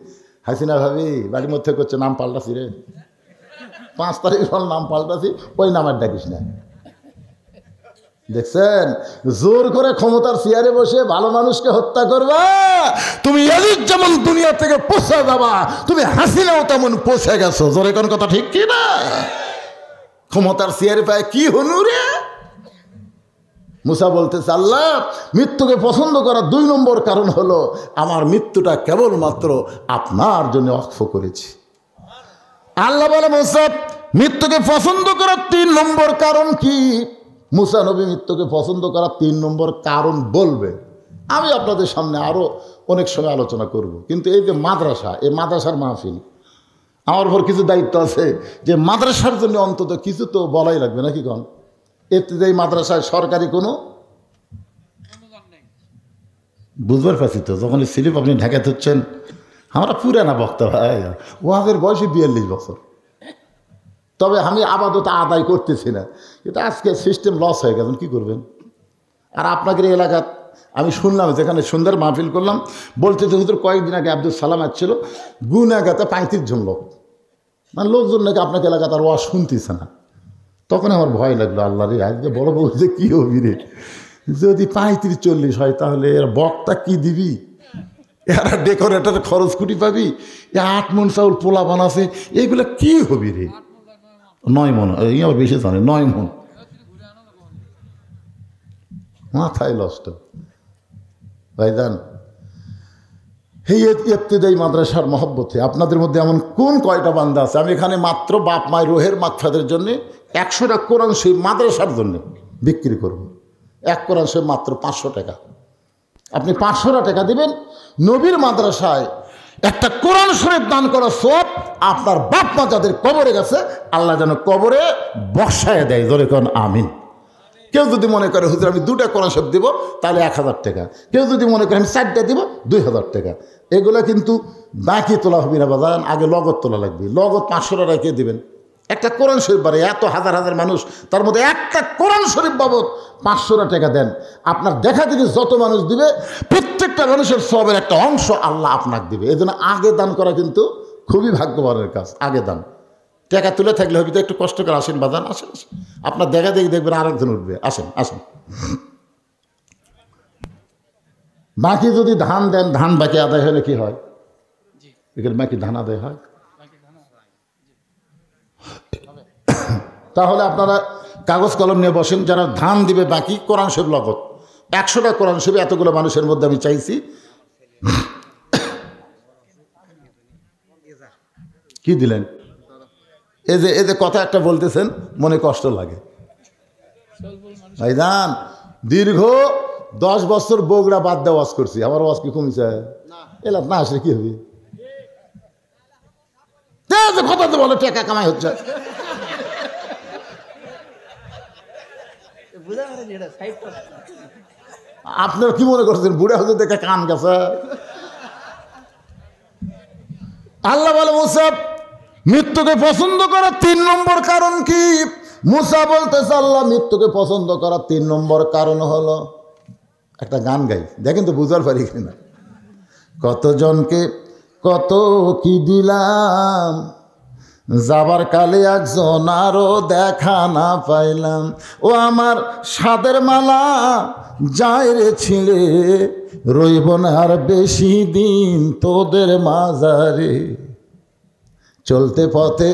হাসিনা ভাবি বাড়ির মধ্যে করছে, নাম পাল্টাছি রে, 5 তারিখ হল নাম পাল্টাছি, ওই নাম আর ডাকিস না। দেখছেন, জোর করে ক্ষমতার চেয়ারে বসে ভালো মানুষকে হত্যা করবা, তুমি ইয়াজিদ যেমন দুনিয়া থেকে পৌঁছে যাবা, তুমি হাসিনাও তেমন পৌঁছে গেছো। জোরে কোন কথা ঠিক কি না? ক্ষমতার চেয়ারে পায় কি হনু রে? মুসা বলতেছে, আল্লাহ মৃত্যুকে পছন্দ করার 2 নম্বর কারণ হলো আমার মৃত্যুটা কেবলমাত্র আপনার জন্য ওয়াকফ করেছি। আল্লাহ বলে, মুসা মৃত্যুকে পছন্দ করার 3 নম্বর কারণ কি? মুসা নবী মৃত্যুকে পছন্দ করার 3 নম্বর কারণ বলবে, আমি আপনাদের সামনে আরও অনেক সময় আলোচনা করব। কিন্তু এই যে মাদ্রাসা, এই মাদ্রাসার মাহফিল, আমার উপর কিছু দায়িত্ব আছে যে মাদ্রাসার জন্য অন্তত কিছু তো বলাই লাগবে নাকি কন? ইবতিদায়ী মাদ্রাসায় সরকারি কোনো বুঝবার পারছি তো, যখন স্লিপ আপনি ঢাকাতে হচ্ছেন, আমরা পুরানা বক্তা ভাই, ওয়াজের বয়সে 42 বছর। তবে আমি আপাতত আদায় করতেছি না, কিন্তু আজকে সিস্টেম লস হয়ে গেছেন, কী করবেন? আর আপনাদের এলাকাত আমি শুনলাম, যেখানে সুন্দর মাহফিল করলাম, বলতে হুজুর কয়েকদিন আগে আব্দুল সালাম আসছিল, গুনাগাতে 35 জন লোক, মানে লোকজন নাকি আপনাকে এলাকাতে আর ওয়াজ শুনতেছে না। তখন আমার ভয় লাগলো, আল্লাহ রে, আজকে বড় বলতে কী হবি রে, যদি 35-40 হয় তাহলে এর বক্তা কি দিবি, এরা ডেকোরেটার খরচ কুটি পাবি, 8 মন চাউল পোলা বানাছে, এইগুলো কি হবি রে? 9 মন, আমার বেশি জানে, 9 মন, মাথায় নষ্ট ভাইজান। এই ইবতিদায়ী মাদ্রাসার মহব্বতে আপনাদের মধ্যে এমন কোন কয়টা বান্দা আছে? আমি এখানে মাত্র বাপ মায়ের রোহের মাগফিরাতের জন্য 100টা কোরআন শরীফ মাদ্রাসার জন্য বিক্রি করব। এক কোরআন শরীফ মাত্র 500 টাকা। আপনি 500 টাকা দিবেন, নবীর মাদ্রাসায় একটা কোরআন শরীফ দান করা সব আপনার বাপ মা যাদের কবরে গেছে, আল্লাহ যেন কবরে বসায় দেয়। জোরে কোন আমিন। কেউ যদি মনে করে হুজুর আমি 2টা কোরআন শরীফ দিব, তাহলে 1000 টাকা। কেউ যদি মনে করে আমি 4টা দিব, 2000 টাকা। এগুলো কিন্তু বাকি তোলা হবে না বাজান, আগে লগত তোলা লাগবে। লগত 500 টাকা কে দেবেন? একটা কোরআন শরীফ বাড়ে, এত হাজার হাজার মানুষ, তার মধ্যে একটা কোরআন শরীফ বাবদ 500 টাকা দেন। আপনার দেখা দেখি যত মানুষ দিবে, প্রত্যেকটা মানুষের সবের একটা অংশ আল্লাহ আপনাকে দিবে। এই জন্য আগে দান করা কিন্তু খুবই ভাগ্যবানের কাজ। আগে দান, টাকা তুলে থাকলে হবে তো, একটু কষ্ট করে আসেন বাজান, আসেন আসেন। আপনার দেখা দেখি দেখবেন আরেকজন উঠবে, আসেন আসেন। বাকি যদি ধান দেন, ধান বাকি আদায় হলে কি হয়? এখানে বাকি ধান আদায় হয়। তাহলে আপনারা কাগজ কলম নিয়ে বসেন, যারা ধান দিবে বাকি কোরআন শরীফ লগত 100টা কোরআন শরীফ এতগুলো মানুষের মধ্যে আমি চাইছি। কি দিলেন? এই যে কথা একটা বলতেছেন, মনে কষ্ট লাগে ভাইজান। দীর্ঘ 10 বছর বগুড়া বাদ দেওয়া ওয়াজ করছি, আমার ওয়াজ কি কমিছে? এলাম না আসলে কি হবে? কথা তো বলো, টাকা কামাই হচ্ছে। আপনারা কি মনে করছেন বুড়া হতে দেখে কান গেছে? আল্লাহ বলে মুসা মৃত্যুকে পছন্দ করার 3 নম্বর কারণ কি? মুসা বলতেছে আল্লাহ মৃত্যুকে পছন্দ করার 3 নম্বর কারণ হলো, একটা গান গাই, দেখেন তো বুঝার পারি কিনা। কতজনকে কত কি দিলাম, যাবার কালে একজন আরো দেখা না পাইলাম। ও আমার সাদের মালা যায় রে ছিঁড়ে, রইব না আর বেশি দিন তোদের মাঝারে। চলতে পথে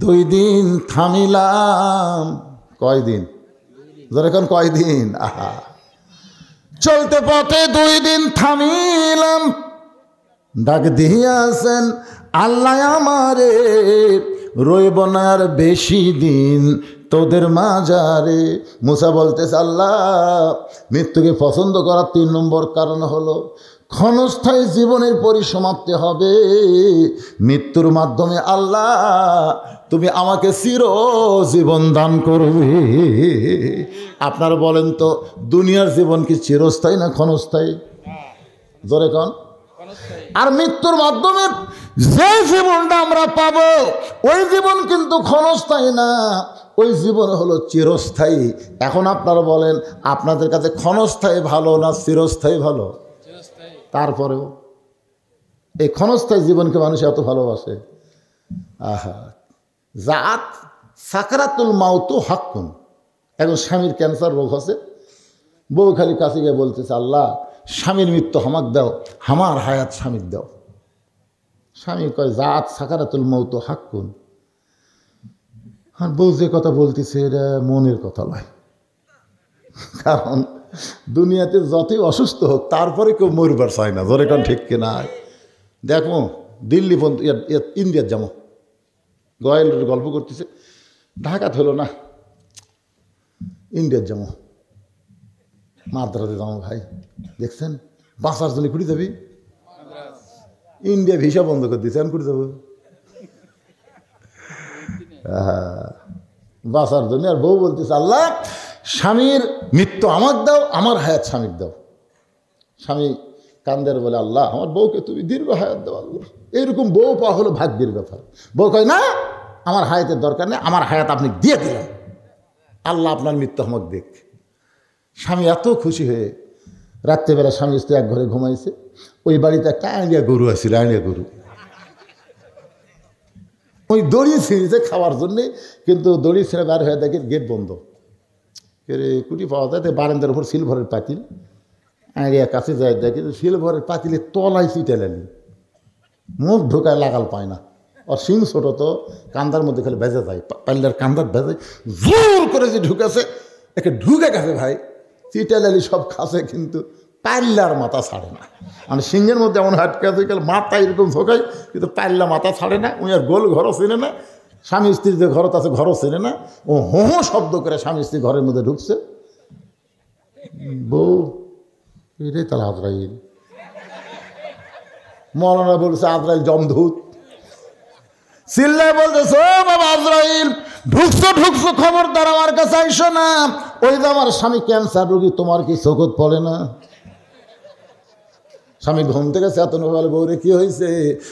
2 দিন থামিলাম। কয়দিন? যেরকম কয়দিন? আহা, চলতে পথে 2 দিন থামিলাম, ডাক দিয়াছেন আল্লাহ আমারে, রইব না আর বেশি দিন তোদের মাঝারে। মুসা বলতেছে আল্লাহ মৃত্যুকে পছন্দ করার 3 নম্বর কারণ হলো, ক্ষণস্থায়ী জীবনের পরিসমাপ্তি হবে। মৃত্যুর মাধ্যমে আল্লাহ তুমি আমাকে চিরজীবন দান করবে। আপনারা বলেন তো, দুনিয়ার জীবন কি চিরস্থায়ী না ক্ষণস্থায়ী? জোরে কন। আর মৃত্যুর মাধ্যমে যে জীবনটা আমরা পাবো, ওই জীবন কিন্তু ক্ষণস্থায়ী না, ওই জীবন হলো চিরস্থায়ী। এখন আপনারা বলেন আপনাদের কাছে ক্ষণস্থায়ী ভালো না চিরস্থায়ী ভালো? তারপরেও এই ক্ষণস্থায়ী জীবনকে মানুষ এত ভালোবাসে। আহা, জাত সাকরাতুল মাউতু হাক্কুন। এখন স্বামীর ক্যান্সার রোগ আছে, বউ খালি কাছে গিয়ে বলতেছে আল্লাহ স্বামীর মৃত্যু আমাকে দাও, আমার হায়াত স্বামীর দাও। স্বামী কয় জাত সাকারাতুল মাউতু হাক্কুন। আর বউ যে কথা বলতেছে এটা মনের কথা নয়, কারণ দুনিয়াতে যতই অসুস্থ হোক তারপরে কেউ মরবার চায় না। ধরে কারণ ঠিক কিনা? দেখো দিল্লি পর্যন্ত ইন্ডিয়ার যাবো, গোয়ালের গল্প করতেছে, ঢাকাতে হলো না, ইন্ডিয়ার যাবো, মাদ্রাজে যাবো। ভাই দেখছেন বাঁচার জন্য কুড়ি যাবি, ইন্ডিয়া ভিসা বন্ধ করে দিয়েছে, আমি কুড়ি যাবো। বাঁচার জন্য। আর বউ বলতেছে, আল্লাহ স্বামীর মৃত্যু আমাকে দাও, আমার হায়াত স্বামীকে দাও। স্বামী কান্দের বলে, আল্লাহ আমার বউকে তুমি দীর্ঘ হায়াত দাও আল্লাহ। এইরকম বউ পাওয়া হলো ভাগ্যের ব্যাপার। বউ কয়, না আমার হায়াতের দরকার নেই, আমার হায়াত আপনি দিয়ে দিলেন, আল্লাহ আপনার মৃত্যু আমাকে দেখ। স্বামী এত খুশি হয়ে রাত্রেবেলা স্বামী স্ত্রী এক ঘরে ঘুমাইছে। ওই বাড়িতে একটা আইনিয়া গরু আছিল, আইনিয়া গরু। ওই দড়ি ছিঁড়েছে খাওয়ার জন্যে, কিন্তু দড়ি ছিঁড়ে বার হয়ে দেখে গেট বন্ধ। কুটি পাওয়া যায়, বারান্দার উপর সিলভারের পাতিল। আইনিয়া কাছে যায় দেখে সিলভারের পাতিলে তলায় চিটে লালি, মুখ ঢোকায় লাগাল পায় না। আর সিং ছোটো তো কান্দার মধ্যে খালি ভেজে যায়, পাল্লার কান্দার ভেজে জোর করে যে ঢুকেছে, একে ঢুকে গেছে ভাই। চিটালালি সব খাসে, কিন্তু পাল্লার মাথা ছাড়ে না। মানে সিংহের মধ্যে এমন হাটকে আছে, মাথা এরকম ঢোকায়, কিন্তু পাল্লা মাথা ছাড়ে না। উনি আর গোল ঘরও চেনে না, স্বামী স্ত্রীর যে ঘরত আছে ঘরও চেনে না। ও হো হো শব্দ করে স্বামী স্ত্রী ঘরের মধ্যে ঢুকছে। বউ রে তাহলে আজরাইল, মৌলানা বলছে আজরাইল জমদূত। চিল্লায় বলতেছে, ও বাবা আজরাইল, ঢুকছো ঢুকছো, খবরদার আমার কাছে আইসো না। ওই যে আমার স্বামী ক্যান্সার রোগী, তোমার কি চোখত পড়ে না? স্বামী ঘুম থেকে চেতন বলে, বউরে কি হয়েছে?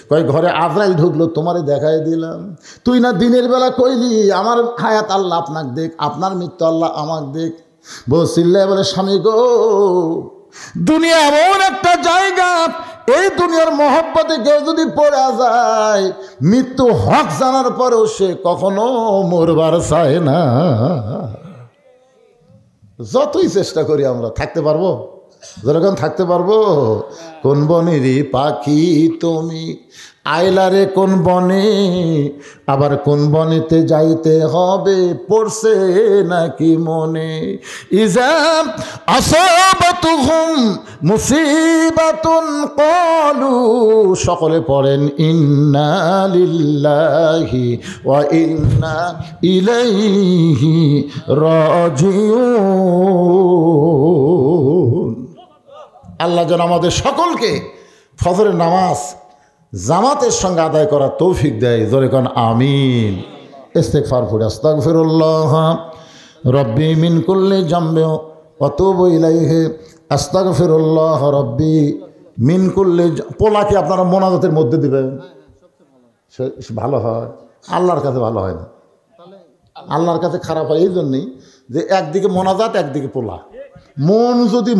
কয় ঘরে আজরাইল ঢুকলো, তোমারে দেখাই দিলাম। তুই না দিনের বেলা কইলি আমার হায়াত আল্লাহ আপনাকে দেখ, আপনার মৃত্যু আল্লাহ আমাকে দেখ। বউ চিল্লায় বলে, স্বামী গো, দুনিয়া এমন একটা জায়গা, এই দুনিয়ার মহব্বতে কেউ যদি পড়ে যায়, মৃত্যু হক জানার পরেও সে কখনো মরবার চায় না। যতই চেষ্টা করি আমরা থাকতে পারবো, যেরকম থাকতে পারবো। কোন বনেরই পাখি তুমি, আইলারে কোন বনে, আবার কোন বনেতে যাইতে হবে, পড়ছে নাকি মনে। ইজাম আসাবাতুহুম মুসিবাতুন ক্বালু, সকলে পড়েন ইন্না লিল্লাহি ওয়া ইন্না ইলাইহি রাজিউন। আল্লাহ যেন আমাদের সকলকে ফজরের নামাজ জামাতের সঙ্গে আদায় করার তৌফিক দেয়। জোরে কোন আমিন। ইস্তিগফার পড়ি, আস্তাগফিরুল্লাহ রব্বি মিন কুল্লি জামবি ওয়া তুবু ইলাইহি, আস্তাগফিরুল্লাহ রব্বি মিন কুল্লি। পোলাকে আপনারা মোনাজাতের মধ্যে দিবেন, ভালো হয়। আল্লাহর কাছে ভালো হয় না, আল্লাহর কাছে খারাপ হয়। এই জন্যই যে একদিকে মোনাজাত, একদিকে পোলা। মন যদি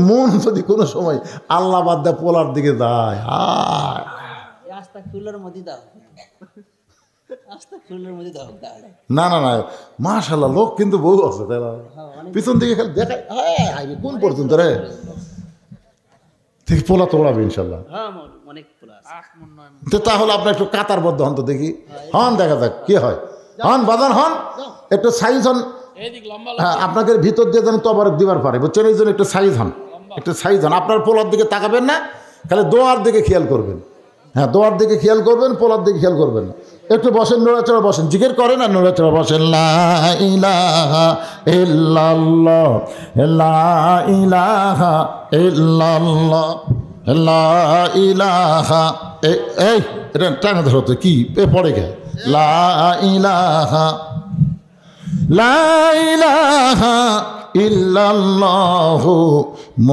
কোনো সময় আল্লাহ বাদ দেয় পোলার দিকে যায়, না না না, মাশাআল্লাহ লোক কিন্তু বহু আছে, তাই না? পিছন দিকে খালি দেখায়, কোন পর্যন্ত রে থেকে পোলা তোলাবে ইনশাল্লাহ। তাহলে আপনার একটু কাতারবদ্ধ হন তো দেখি, হন দেখা যাক কি হয়। হন বাজান, হন একটু সাইজ হন। হ্যাঁ, আপনাকে ভিতর দিয়ে যেন তবারক দিবার পারে, বুঝছেন? এই জন্য একটু সাইজ হন, একটু সাইজ হন। আপনার পোলার দিকে তাকাবেন না, খালি দোয়ার দিকে খেয়াল করবেন। হ্যাঁ, দোয়ার দিকে খেয়াল করবেন, পোলার দিকে খেয়াল করবেন না। একটু বসেন, নড়াচড়া বসেন, জিকির করেন আর নড়াচড়া বসেন। লা ইলাহা ইল্লাল্লাহ, লা ইলাহা ইল্লাল্লাহ, লা ইলাহা। এই এটা টানা ধরো তো, কি পড়ে গে? লা ইলাহা, লা ইলাহা ইল্লাল্লাহু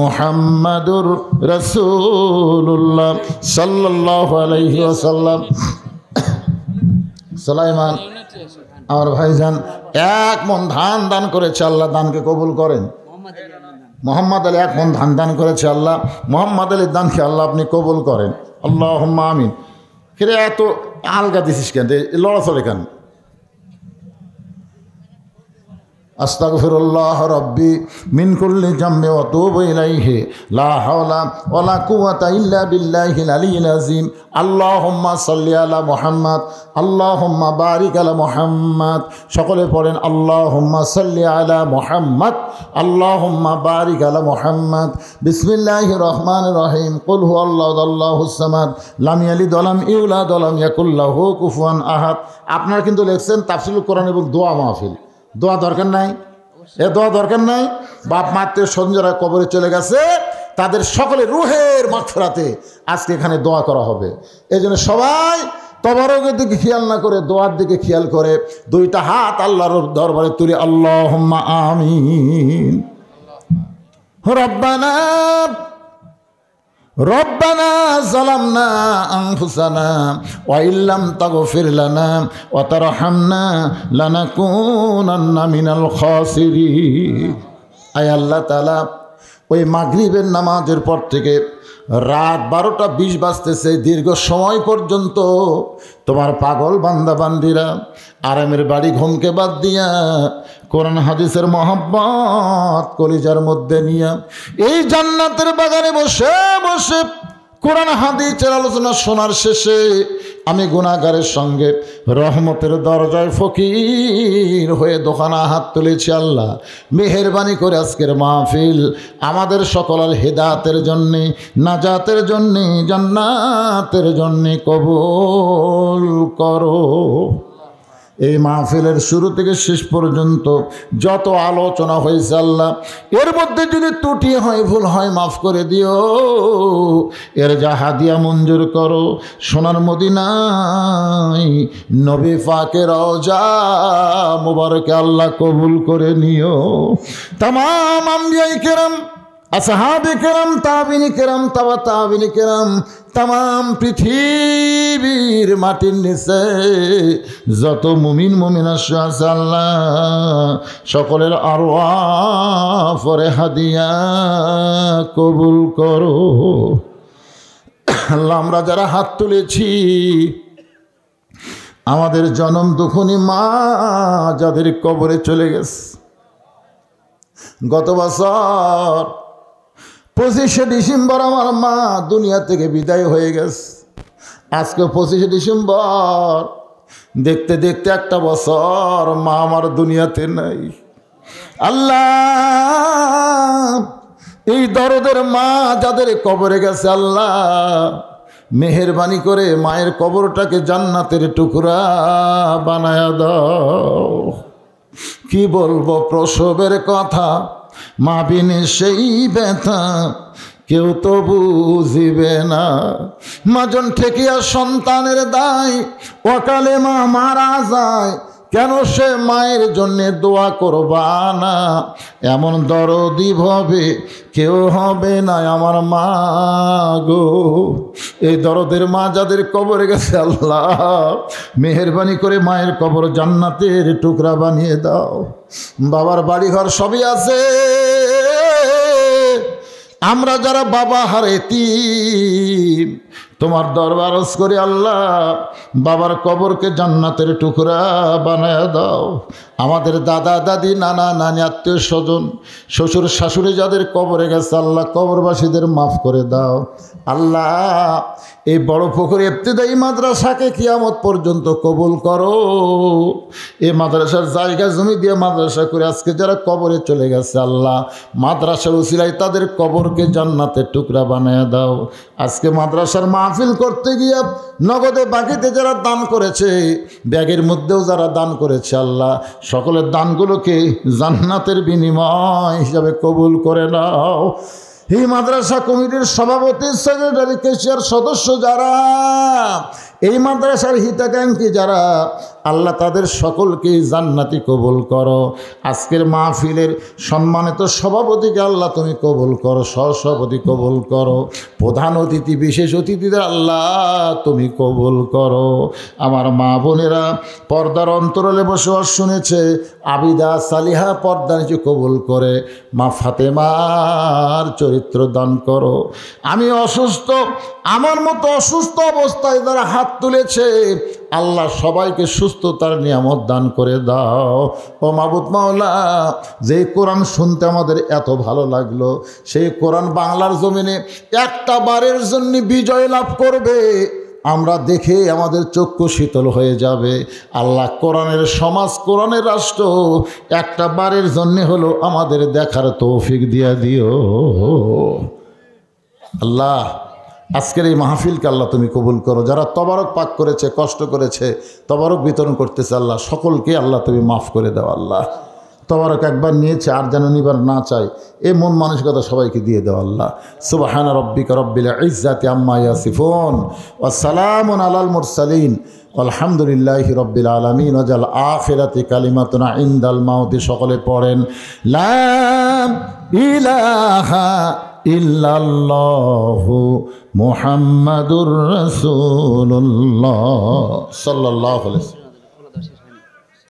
মুহাম্মাদুর রাসূলুল্লাহ সাল্লাল্লাহু আলাইহি ওয়াসাল্লাম। সুলাইমান আমার ভাইজান 1 মণ ধান দান করেছে, আল্লাহ দানকে কবুল করেন। মোহাম্মদ আলী 1 মণ ধান দান করেছে, আল্লাহ মোহাম্মদ আলীর দানকে আল্লাহ আপনি কবুল করেন, আল্লাহুম্মা আমিন। কিরে এত আলগা দিছিস কেন, লড়াচড়ে কেন? আস্তাগফিরুল্লাহ রব্বি মিন কুল্লি জামবি ওয়া তুবু ইলাইহি, লা হাওলা ওয়ালা কুওয়াতা ইল্লা বিল্লাহিল আলিয়্যিল আযীম। আল্লাহুম্মা সাল্লি আলা মুহাম্মাদ, আল্লাহুম্মা বারিক আলা মুহাম্মাদ। সকলে পড়েন আল্লাহুম্মা সাল্লি আলা মুহাম্মাদ, আল্লাহুম্মা বারিক আলা মুহাম্মাদ। বিসমিল্লাহির রহমানির রহিম। কুল হুয়াল্লাহু আল্লাহুস সামাদ, লাম ইয়ালিদ ওয়া লাম ইউলাদ ওয়া লাম ইয়াকুল লাহু কুফুয়ান আহাদ। আপনারা কিন্তু লিখছেন তাফসীরুল কোরআন এবং দোয়া মাহফিল। দোয়া দরকার নাই, দোয়া দরকার নাই। বাপ মাত্রের সঞ্জরা কবরে চলে গেছে, তাদের সকলে রুহের মাগফিরাতে আজকে এখানে দোয়া করা হবে। এই জন্য সবাই তবারকের দিকে খেয়াল না করে দোয়ার দিকে খেয়াল করে দুইটা হাত আল্লাহর দরবারে তুলে আল্লাহুম্মা আমিন। রব্বানা রব্বানা যালামনা আনফুসানা ওয়া ইল্লাম তাগফির লানা ওয়া তারহামনা লানাকুনান্না মিনাল খাসিরিন। আয় আল্লাহ তাআলা, ওই মাগরিবের নামাজের পর থেকে রাত 12টা 20 বাজতেছে, দীর্ঘ সময় পর্যন্ত তোমার পাগল বান্দা বান্দিরা আরামের বাড়ি ঘুমকে বাদ দিয়া কোরআন হাদিসের মহব্বত কলিজার মধ্যে নিয়া এই জান্নাতের বাগানে বসে বসে কোরআন হাদিসের আলোচনা শোনার শেষে আমি গুনাহগারের সঙ্গে রহমতের দরজায় ফকির হয়ে দোকানা হাত তুলেছি। আল্লাহ মেহেরবানি করে আজকের মাহফিল আমাদের সকলের হেদায়েতের জন্যে, নাজাতের জন্যে, জান্নাতের জন্যে কবুল করো। এই মাহফিলের শুরু থেকে শেষ পর্যন্ত যত আলোচনা হয়েছে আল্লাহ, এর মধ্যে যদি ত্রুটি হয়, ভুল হয়, মাফ করে দিও। এর যা হাদিয়া মঞ্জুর করো সোনার মদিনায় নবী পাকের রওজা মুবারকে আল্লাহ কবুল করে নিও। তামাম আম্বিয়ায়ে কেরাম, আসহাবে কেরাম, তাবিনী কেরাম, তাবা তাবিনী কেরাম, তামাম পৃথিবীর মাটির নিচে যত মুমিন মুমিনা আছে আল্লাহ সকলের আরওয়াহ পরে হাদিয়া কবুল করো। আল্লাহ আমরা যারা হাত তুলেছি, আমাদের জনম দুঃখনী মা যাদের কবরে চলে গেছে, গত বছর 25শে ডিসেম্বর আমার মা দুনিয়া থেকে বিদায় হয়ে গেছে। আজকে 25শে ডিসেম্বর, দেখতে দেখতে একটা বছর মা আমার দুনিয়াতে নাই। আল্লাহ এই দরদের মা যাদের কবরে গেছে আল্লাহ মেহেরবানি করে মায়ের কবরটাকে জান্নাতের টুকরা বানায়া দাও। কি বলবো প্রসবের কথা, মা বিনে সেই ব্যথা কেউ তো বুঝিবে না। মাজন ঠেকিয়া সন্তানের দায়, অকালে মা মারা যায়, কেন সে মায়ের জন্যে দোয়া করবা না? এমন দরদি ভাবে কেউ হবে না আমার মা গো। এই দরদের মা যাদের কবরে গেছে আল্লাহ মেহেরবানি করে মায়ের কবর জান্নাতের টুকরা বানিয়ে দাও। বাবার বাড়িঘর সবই আছে, আমরা যারা বাবা হারাইতি তোমার দরবার করে আল্লাহ বাবার কবরকে জান্নাতের টুকরা বানায় দাও। আমাদের দাদা দাদি নানা নানি আত্মীয় স্বজন শ্বশুর শাশুড়ি যাদের কবরে গেছে আল্লাহ কবরবাসীদের মাফ করে দাও। আল্লাহ এই বড় পুকুর ইবতিদায়ী মাদ্রাসাকে কিয়ামত পর্যন্ত কবুল করো। এই মাদ্রাসার জায়গা জমি দিয়ে মাদ্রাসা করে আজকে যারা কবরে চলে গেছে আল্লাহ মাদ্রাসার উসিলায় তাদের কবরকে জান্নাতের টুকরা বানায় দাও। আজকে মাদ্রাসার মাহফিল করতে গিয়ে নগদে বাকিতে যারা দান করেছে, ব্যাগের মধ্যেও যারা দান করেছে আল্লাহ সকলের দানগুলোকে জান্নাতের বিনিময় হিসাবে কবুল করে নাও। এই মাদ্রাসা কমিটির সভাপতি, সেক্রেটারি, কেশিয়ার সদস্য যারা, এই মাদ্রাসার হিতাকাঙ্ক্ষী যারা আল্লাহ তাদের সকলকে জান্নাতি কবুল করো। আজকের মাহফিলের সম্মানিত সভাপতিকে আল্লাহ তুমি কবুল করো, সহসভাপতি কবুল করো, প্রধান অতিথি বিশেষ অতিথিদের আল্লাহ তুমি কবুল করো। আমার মা বোনেরা পর্দার অন্তরালে বসবাস শুনেছে, আবিদা সালিহা পর্দা নিচে কবুল করে মা ফাতেমার চরিত্র দান করো। আমি অসুস্থ, আমার মতো অসুস্থ অবস্থায় যারা হাত তুলেছে আল্লাহ সবাইকে সুস্থতার নিয়ামত দান করে দাও। ও মাবুদ মাওলা, যে কোরআন শুনতে আমাদের এত ভালো লাগলো, সেই কোরআন বাংলার জমিনে একটা বারের জন্য বিজয় লাভ করবে, আমরা দেখে আমাদের চক্ষু শীতল হয়ে যাবে। আল্লাহ কোরআনের সমাজ, কোরআনের রাষ্ট্র একটা বারের জন্যে হলো আমাদের দেখার তৌফিক দিয়া দিও। আল্লাহ আজকের এই মাহফিলকে আল্লাহ তুমি কবুল করো। যারা তবারক পাক করেছে, কষ্ট করেছে, তবারক বিতরণ করতেছে আল্লাহ সকলকে আল্লাহ তুমি মাফ করে দাও। আল্লাহ তবারক একবার নিয়েছে আর যেন নিবার না চাই, এ মন মানসিকতা সবাইকে দিয়ে দেওয়া আল্লাহ। সুবহানা রাব্বিকা রাব্বিল ইজ্জাতি আম্মা ইয়াসিফুন ওয়া সালামুন আলাল মুরসালিন আলহামদুলিল্লাহি রাব্বিল আলামিন। ওয়াজাল আখিরাতি কালিমাতুনা ইনদাল মাউতি। সকলে পড়েন লা ইলাহা ইল্লাল্লাহু মুহাম্মাদুর রাসূলুল্লাহ সাল্লাল্লাহু আলাইহি ওয়াসাল্লাম।